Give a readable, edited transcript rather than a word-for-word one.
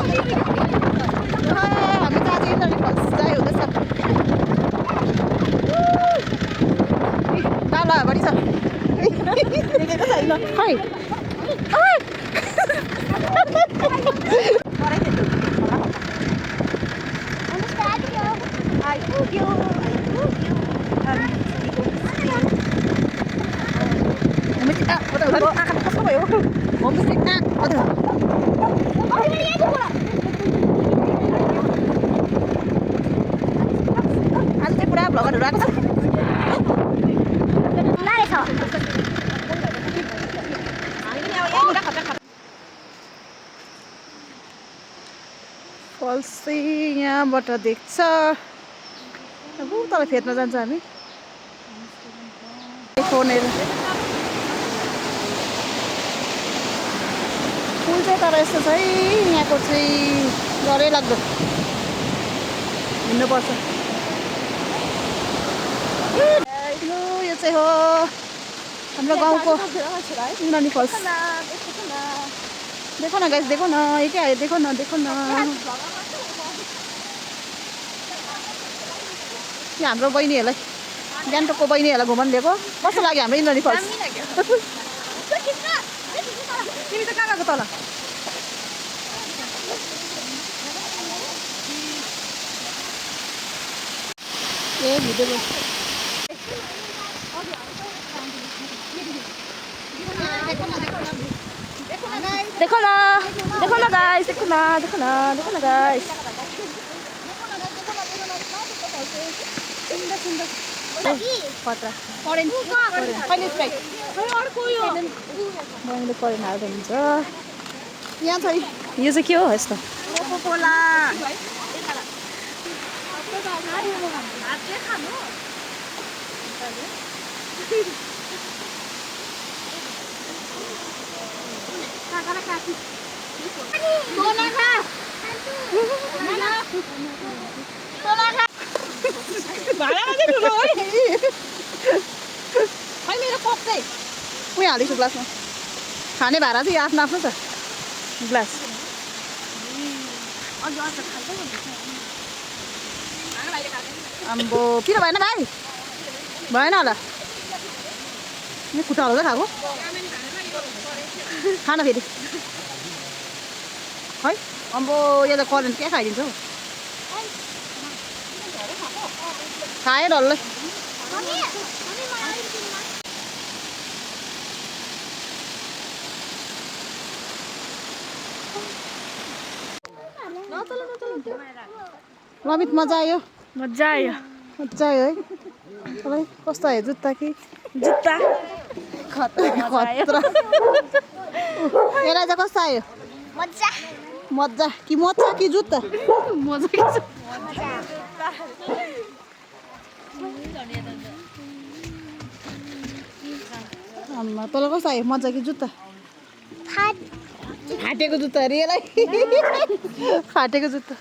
हामी त आज इन्द्रणी फल्स जाइ हुँदैछ नाला बढी छ देखेको छैन खै कस्तो भयो होमस्टे आज चाहिँ पुरा भ्लगरहरू आएको छ फल्स चाहिँ यहाँबाट देख्छ अब तल फेर्न जान्छ हामी फोनहरू फुल चाहिँ तर यस्तो छ है यहाँको चाहिँ डरै लाग्दो हिँड्नुपर्छ यो चाहिँ हो हाम्रो गाउँको इन्द्रणी फल्स देखो न गाइस देखो न ये क्या है देखो न यहाँ हाम्रो बहिनीहरूलाई गान्तोकको बहिनीहरूलाई घुमाउनु दिएको कस्तो लाग्यो हाम्रो इन्द्रणी फल्स तिमी त कहाँ गएको तल ए भिडियो देखो न गाइस देखो न गाइस मैले करेन्ट हाल्दै हुन्छ यहाँ छ यो चाहिँ के हो यस्तो मेरो कप चाहिँ उयो हालेको ग्लासमा खाने भाँडा चाहिँ आफ्नो आफ्नो छ ग्लास आम्बो किन भएन भाइ भएन होला यो खुट्टा हल्दा खाएको खाना फेरि है अम्बो यो त करेन्ट क्या खाइदिन्छ हौ खायो डल्लै लमित मजा आयो है तपाईँ कस्तो आयो जुत्ता कि जुत्ता खतरा यसलाई चाहिँ कस्तो आयो मजा कि जुत्ता मजा कि आम्मा तँलाई कस्तो आयो मजा कि जुत्ता फाटेको जुत्ता अरे यसलाई फाटेको जुत्ता